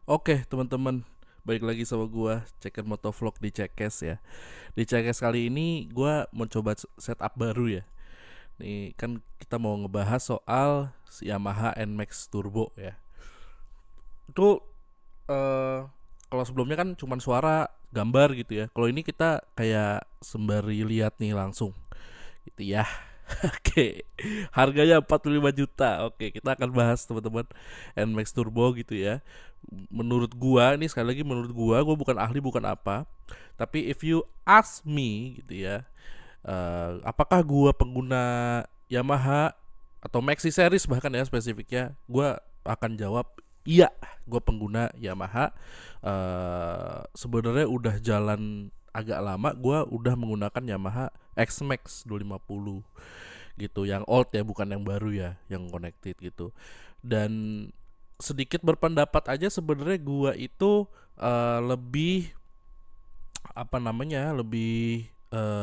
Oke teman-teman, balik lagi sama gua Ceker Motovlog di Cekes ya. Di Cekes kali ini gua mau coba setup baru ya. Nih kan kita mau ngebahas soal si Yamaha NMAX Turbo ya. Itu eh kalau sebelumnya kan cuman suara, gambar gitu ya. Kalau ini kita kayak sembari lihat nih langsung gitu ya. Oke, harganya 45 juta. Oke, kita akan bahas teman-teman NMAX Turbo gitu ya. Menurut gua, ini sekali lagi menurut gua bukan ahli bukan apa. Tapi if you ask me gitu ya, apakah gua pengguna Yamaha atau Maxi series bahkan ya spesifiknya, gua akan jawab iya, gua pengguna Yamaha. Sebenarnya udah jalan agak lama, gua udah menggunakan Yamaha X-Max 250 gitu, yang old ya, bukan yang baru ya, yang connected gitu. Dan sedikit berpendapat aja, sebenarnya gua itu lebih apa namanya, lebih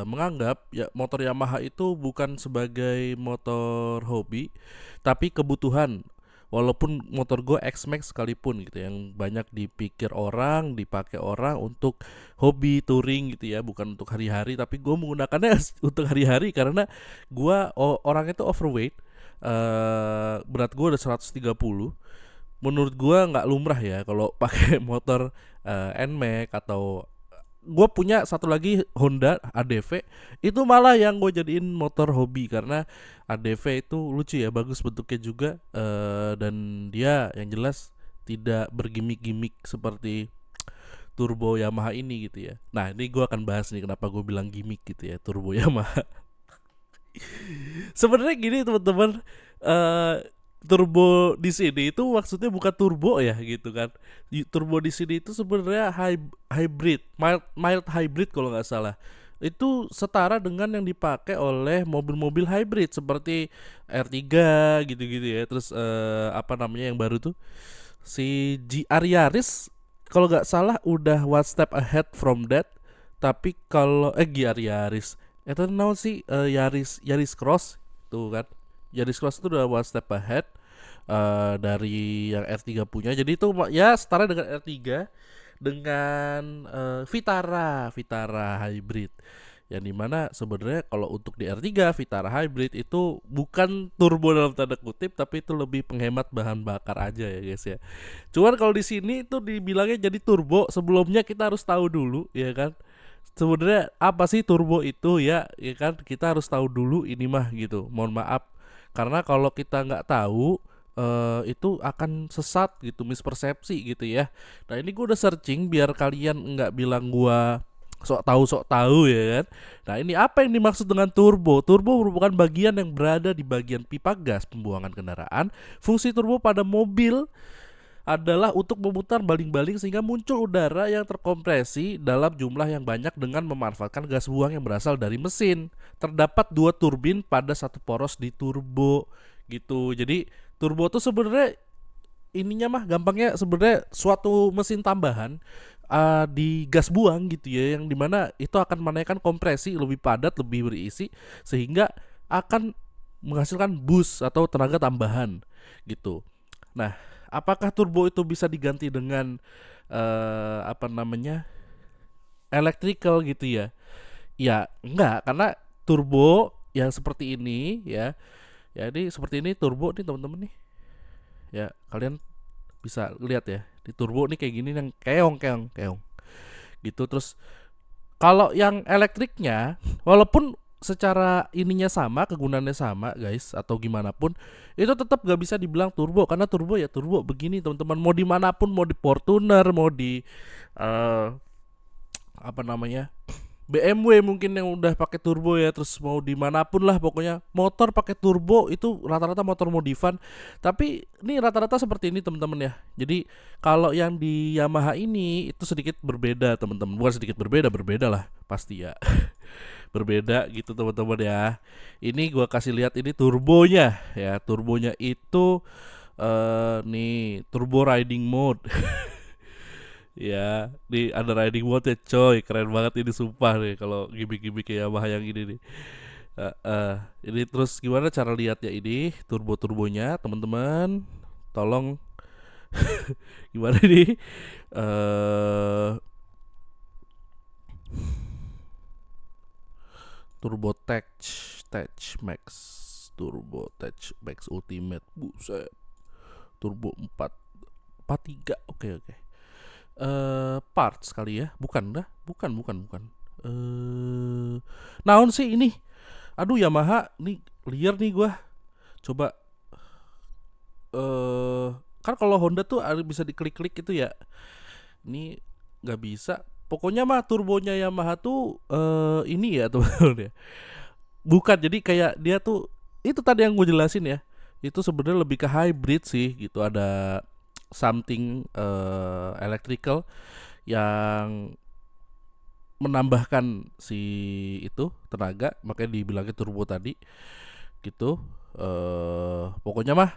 menganggap ya motor Yamaha itu bukan sebagai motor hobi tapi kebutuhan. Walaupun motor gue X-Max sekalipun gitu, yang banyak dipikir orang, dipakai orang untuk hobi touring gitu ya, bukan untuk hari-hari, tapi gue menggunakannya untuk hari-hari karena gue orang itu overweight. Berat gue udah 130. Menurut gua nggak lumrah ya kalau pakai motor NMAX. Atau gue punya satu lagi Honda ADV, itu malah yang gue jadiin motor hobi karena ADV itu lucu ya, bagus bentuknya juga, dan dia yang jelas tidak bergimik-gimik seperti turbo Yamaha ini gitu ya. Nah ini gue akan bahas nih kenapa gue bilang gimmick gitu ya turbo Yamaha. Sebenarnya gini teman-teman, eh turbo di sini itu maksudnya bukan turbo ya gitu kan. Turbo di sini itu sebenarnya hybrid, mild hybrid kalau nggak salah. Itu setara dengan yang dipakai oleh mobil-mobil hybrid seperti R3 gitu-gitu ya. Terus apa namanya yang baru tuh? Si GR Yaris kalau nggak salah udah one step ahead from that. Tapi kalau GR Yaris itu naon sih, Yaris Yaris Cross tuh kan. Yaris Cross itu udah one step ahead dari yang R3 punya. Jadi itu ya setara dengan R3 dengan Vitara Vitara hybrid. Yang dimana sebenarnya kalau untuk di R3 Vitara hybrid itu bukan turbo dalam tanda kutip, tapi itu lebih penghemat bahan bakar aja ya guys ya. Cuman kalau di sini itu dibilangnya jadi turbo, sebelumnya kita harus tahu dulu ya kan. Sebenarnya apa sih turbo itu ya, ya kan kita harus tahu dulu ini mah gitu. Mohon maaf karena kalau kita nggak tahu itu akan sesat gitu, mispersepsi gitu ya. Nah ini gue udah searching biar kalian nggak bilang gue sok tahu ya kan. Nah ini apa yang dimaksud dengan turbo? Turbo merupakan bagian yang berada di bagian pipa gas pembuangan kendaraan. Fungsi turbo pada mobil adalah untuk memutar baling-baling sehingga muncul udara yang terkompresi dalam jumlah yang banyak dengan memanfaatkan gas buang yang berasal dari mesin. Terdapat dua turbin pada satu poros di turbo gitu. Jadi turbo tuh sebenarnya ininya mah gampangnya sebenarnya suatu mesin tambahan di gas buang gitu ya, yang dimana itu akan menaikkan kompresi lebih padat, lebih berisi, sehingga akan menghasilkan boost atau tenaga tambahan gitu. Nah, apakah turbo itu bisa diganti dengan apa namanya, electrical gitu ya? Ya enggak, karena turbo yang seperti ini ya, ya ini seperti ini turbo nih teman-teman nih. Ya kalian bisa lihat ya di turbo nih kayak gini, yang keong keong keong gitu. Terus kalau yang elektriknya, walaupun secara ininya sama, kegunaannya sama guys, atau gimana pun, itu tetap gak bisa dibilang turbo, karena turbo ya turbo begini teman-teman. Mau dimanapun, mau di Fortuner, mau di eh, apa namanya, BMW mungkin yang udah pakai turbo ya, terus mau dimanapun lah pokoknya motor pakai turbo itu rata-rata motor modifan. Tapi ini rata-rata seperti ini teman-teman ya. Jadi kalau yang di Yamaha ini itu sedikit berbeda teman-teman, bukan sedikit berbeda, berbeda lah pasti ya. Berbeda gitu teman-teman ya. Ini gua kasih lihat ini turbonya ya, turbonya itu nih turbo riding mode. Ya, di ada riding mode ya coy, keren banget ini sumpah nih kalau gimmick-gimmick kayak Yamaha yang ini nih. Ini terus gimana cara lihatnya ini turbo-turbonya teman-teman? Tolong Gimana nih? eh Turbo Tech Tech Max, Turbo Tech Max Ultimate, buset. Turbo 443. Oke, oke. Parts kali ya? Bukan dah, bukan. Naon sih ini? Aduh, Yamaha nih, liar nih gua. Coba eh kan kalau Honda tuh bisa diklik-klik gitu ya. Ini nggak bisa. Pokoknya mah turbonya Yamaha tuh ini ya teman-teman ya. Bukan, jadi kayak dia tuh itu tadi yang gue jelasin ya. Itu sebenarnya lebih ke hybrid sih gitu. Ada something electrical yang menambahkan si itu tenaga, makanya dibilangnya turbo tadi gitu. Pokoknya mah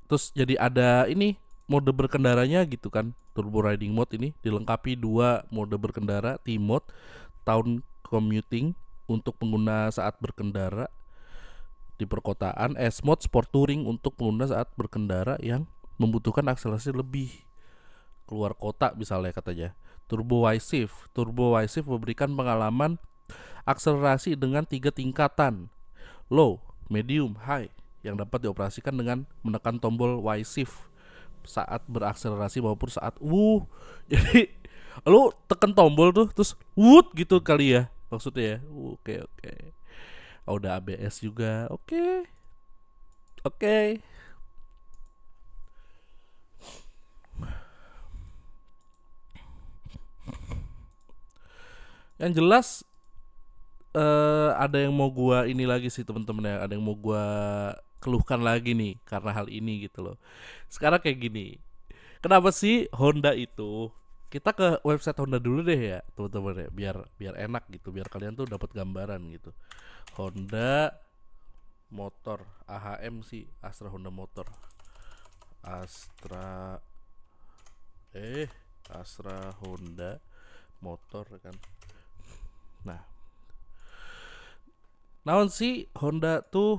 terus jadi ada ini mode berkendaranya gitu kan. Turbo riding mode ini dilengkapi dua mode berkendara, T mode, town commuting untuk pengguna saat berkendara di perkotaan, S mode sport touring untuk pengguna saat berkendara yang membutuhkan akselerasi lebih keluar kota misalnya katanya. Turbo Y-Shift memberikan pengalaman akselerasi dengan 3 tingkatan, low, medium, high, yang dapat dioperasikan dengan menekan tombol Y-Shift saat berakselerasi maupun saat jadi lu tekan tombol tuh terus gitu kali ya maksudnya ya. Oke, oke. Oh, udah ABS juga. Oke, oke. Yang jelas ada yang mau gua ini lagi sih teman-teman ya, ada yang mau gua keluhkan lagi nih karena hal ini gitu loh. Sekarang kayak gini, kenapa sih Honda itu, kita ke website Honda dulu deh ya teman-teman ya, biar biar enak gitu, biar kalian tuh dapat gambaran gitu. Honda Motor, AHM sih, Astra Honda Motor, Astra Astra Honda Motor kan. Nah, naon sih Honda tuh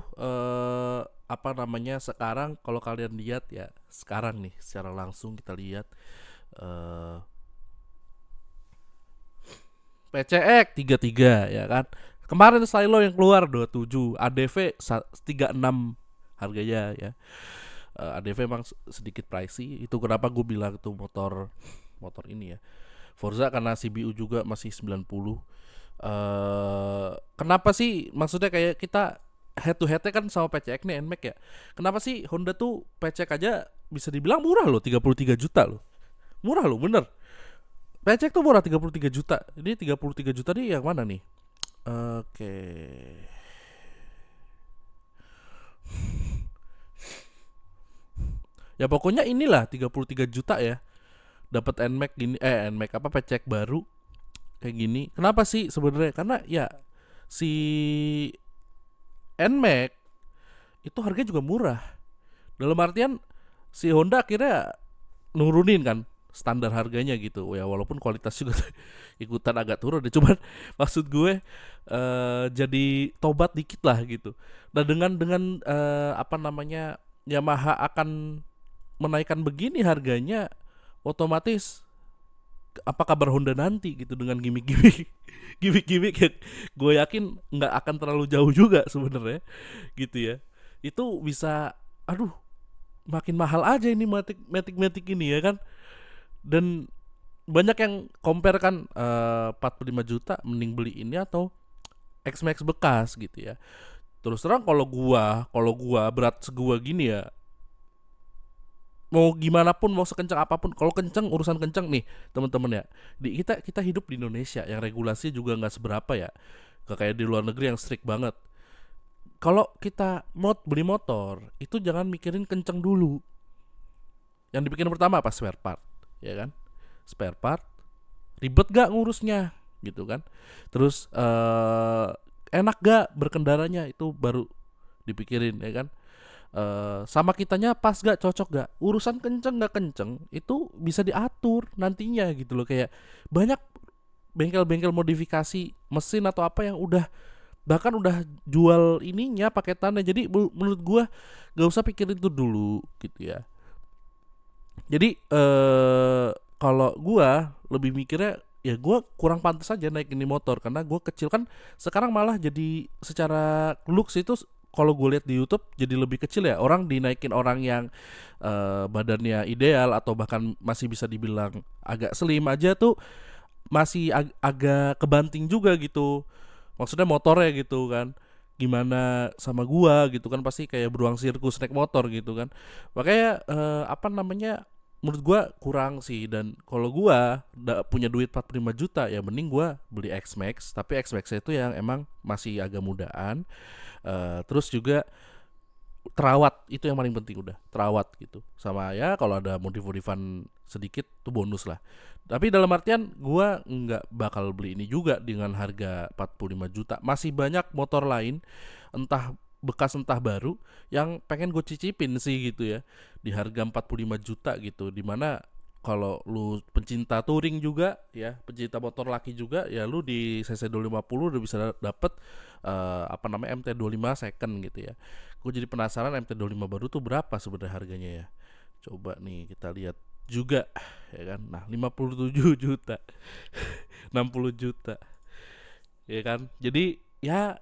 apa namanya sekarang, kalau kalian lihat ya sekarang nih secara langsung kita lihat eh PCX 33 ya kan. Kemarin Silo yang keluar 27, ADV 36 harganya ya. ADV emang sedikit pricey, itu kenapa gue bilang tuh motor motor ini ya. Forza karena CBU juga masih 90. Kenapa sih maksudnya kayak kita head to headnya kan sama PCX nih NMAX ya. Kenapa sih Honda tuh PCX aja bisa dibilang murah loh, 33 juta loh. Murah loh, bener. PCX tuh murah 33 juta. Ini 33 juta nih yang mana nih? Oke. Ya pokoknya inilah 33 juta ya. Dapat NMAX gini, NMAX apa, PCX baru kayak gini. Kenapa sih sebenarnya? Karena ya si NMAX itu harganya juga murah. Dalam artian si Honda akhirnya nurunin kan standar harganya gitu ya, walaupun kualitas juga ikutan agak turun deh, cuman maksud gue jadi tobat dikit lah gitu. Nah dengan apa namanya Yamaha akan menaikkan begini harganya, otomatis apa kabar Honda nanti gitu dengan gimmick-gimmick gimmick-gimmick yang gue yakin nggak akan terlalu jauh juga sebenarnya gitu ya. Itu bisa, aduh, makin mahal aja ini matic ini ya kan. Dan banyak yang compare kan 45 juta mending beli ini atau X-Max bekas gitu ya. Terus terang kalau gua berat segua gini ya, mau gimana pun, mau sekencang apapun, kalau kencang, urusan kencang nih teman-teman ya, kita hidup di Indonesia yang regulasi juga nggak seberapa ya, gak kayak di luar negeri yang strict banget. Kalau kita beli motor itu jangan mikirin kencang dulu. Yang dipikirin pertama apa? Spare part, ya kan? Spare part, ribet gak ngurusnya gitu kan. Terus enak gak berkendaranya, itu baru dipikirin ya kan. Sama kitanya pas gak, cocok gak, urusan kenceng gak kenceng itu bisa diatur nantinya gitu loh. Kayak banyak bengkel-bengkel modifikasi mesin atau apa yang bahkan udah jual ininya paketannya. Jadi menurut gua gak usah pikirin itu dulu gitu ya. Jadi kalau gua lebih mikirnya ya gua kurang pantas aja naik ini motor karena gua kecil kan. Sekarang malah jadi secara looks itu kalau gue lihat di YouTube jadi lebih kecil ya. Orang dinaikin orang yang badannya ideal atau bahkan masih bisa dibilang agak slim aja tuh masih agak kebanting juga gitu. Maksudnya motornya gitu kan. Gimana sama gua gitu kan, pasti kayak beruang sirkus naik motor gitu kan. Makanya apa namanya, menurut gua kurang sih. Dan kalau gua punya duit 45 juta ya mending gua beli X-Max, tapi X-Max itu yang emang masih agak mudaan. Terus juga terawat, itu yang paling penting, udah terawat gitu. Sama ya kalau ada modif-modifan sedikit tuh bonus lah. Tapi dalam artian gua nggak bakal beli ini juga dengan harga 45 juta. Masih banyak motor lain, entah bekas entah baru, yang pengen gue cicipin sih gitu ya, di harga 45 juta gitu. Dimana kalau lu pencinta touring juga ya, pencinta motor laki juga ya, lu di CC 250 udah bisa dapet apa namanya MT25 second gitu ya. Gue jadi penasaran MT25 baru tuh berapa sebenarnya harganya ya. Coba nih kita lihat juga ya kan. Nah, 57 juta. 60 juta. Ya kan? Jadi ya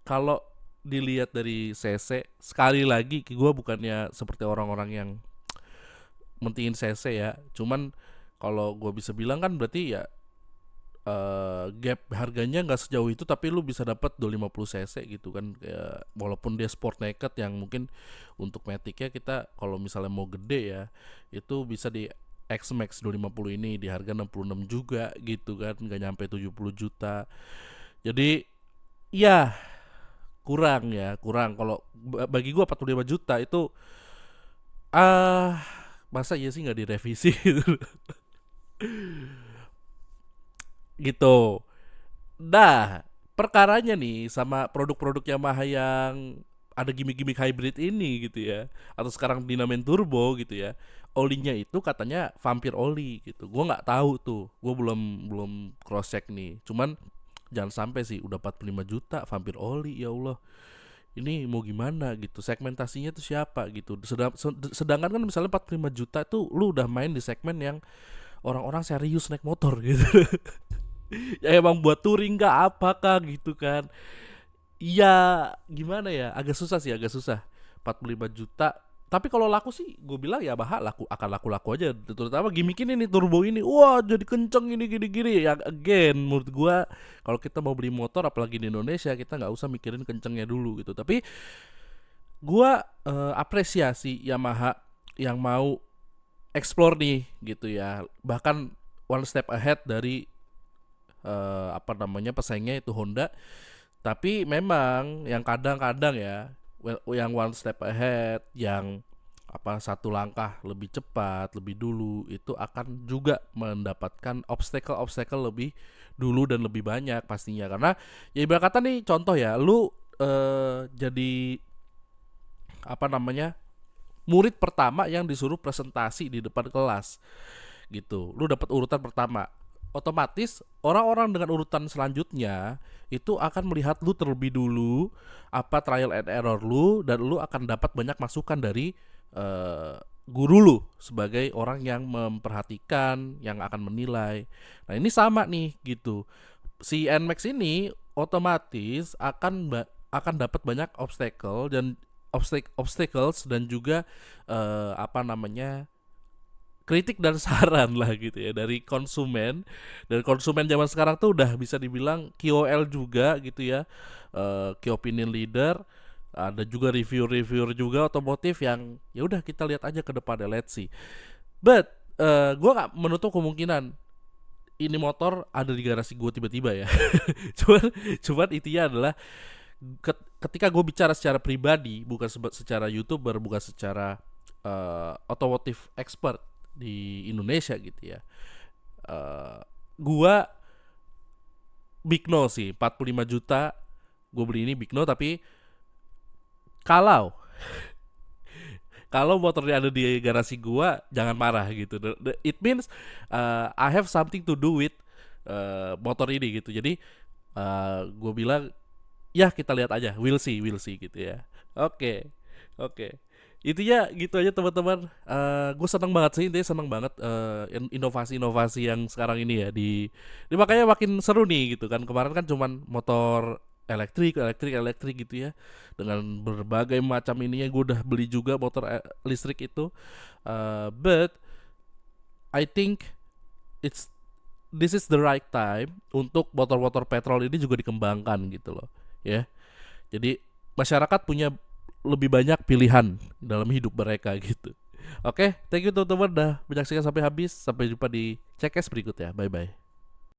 kalau dilihat dari CC, sekali lagi gue bukannya seperti orang-orang yang mentingin CC ya. Cuman kalau gue bisa bilang kan berarti ya gap harganya nggak sejauh itu tapi lu bisa dapat 250 cc gitu kan. Kayak walaupun dia sport naked yang mungkin untuk Matic-nya kita kalau misalnya mau gede ya itu bisa di X-Max 250 ini di harga 66 juga gitu kan, nggak nyampe 70 juta. Jadi ya kurang kalau bagi gua 45 juta itu masa iya sih nggak direvisi gitu. Nah, perkaranya nih sama produk-produk Yamaha yang ada gimmick-gimmick hybrid ini gitu ya, atau sekarang dinamain turbo gitu ya. Olinya itu katanya vampir oli gitu. Gua nggak tahu tuh. Gua belum belum cross check nih. Cuman jangan sampai sih udah 45 juta vampir oli, ya Allah. Ini mau gimana gitu. Segmentasinya tuh siapa gitu. Sedangkan kan misalnya 45 juta tuh lu udah main di segmen yang orang-orang serius naik motor gitu. Ya emang buat touring kah apakah gitu kan. Iya, gimana ya, agak susah sih, agak susah. 45 juta. Tapi kalau laku sih gue bilang ya Baha laku, akan laku-laku aja. Terutama gimmick ini nih, turbo ini, wah jadi kenceng ini gini-gini. Ya again menurut gue kalau kita mau beli motor apalagi di Indonesia, kita nggak usah mikirin kencengnya dulu gitu. Tapi gue apresiasi Yamaha yang mau explore nih gitu ya. Bahkan one step ahead dari apa namanya pesaingnya itu Honda. Tapi memang yang kadang-kadang ya, yang one step ahead, yang apa satu langkah lebih cepat, lebih dulu, itu akan juga mendapatkan obstacle lebih dulu dan lebih banyak pastinya. Karena ya ibarat kata nih contoh ya, lu jadi apa namanya murid pertama yang disuruh presentasi di depan kelas gitu. Lu dapat urutan pertama. Otomatis orang-orang dengan urutan selanjutnya itu akan melihat lu terlebih dulu, apa trial and error lu, dan lu akan dapat banyak masukan dari guru lu sebagai orang yang memperhatikan, yang akan menilai. Nah, ini sama nih gitu. Si Nmax ini otomatis akan dapat banyak obstacles dan juga apa namanya kritik dan saran lah gitu ya dari konsumen. Dan konsumen zaman sekarang tuh udah bisa dibilang KOL juga gitu ya, key opinion leader. Ada juga reviewer juga otomotif yang ya udah kita lihat aja ke depannya, let's see. But gue nggak menutup kemungkinan ini motor ada di garasi gue tiba-tiba ya. cuman intinya adalah ketika gue bicara secara pribadi, bukan secara YouTuber, bukan secara otomotif expert di Indonesia gitu ya. Gua big no sih, 45 juta gue beli ini big no. Tapi kalau motornya ada di garasi gua, jangan marah gitu. It means I have something to do with motor ini gitu. Jadi gue bilang ya kita lihat aja, we'll see gitu ya. Oke. Intinya gitu aja teman-teman. Gue seneng banget sih, intinya seneng banget inovasi-inovasi yang sekarang ini ya di makanya makin seru nih gitu kan. Kemarin kan cuman motor elektrik gitu ya, dengan berbagai macam ininya. Gue udah beli juga motor listrik itu. But I think it's this is the right time untuk motor-motor petrol ini juga dikembangkan gitu loh ya. Jadi masyarakat punya lebih banyak pilihan dalam hidup mereka gitu. Oke, thank you teman-teman udah menyaksikan sampai habis. Sampai jumpa di Cekes berikutnya. Bye bye.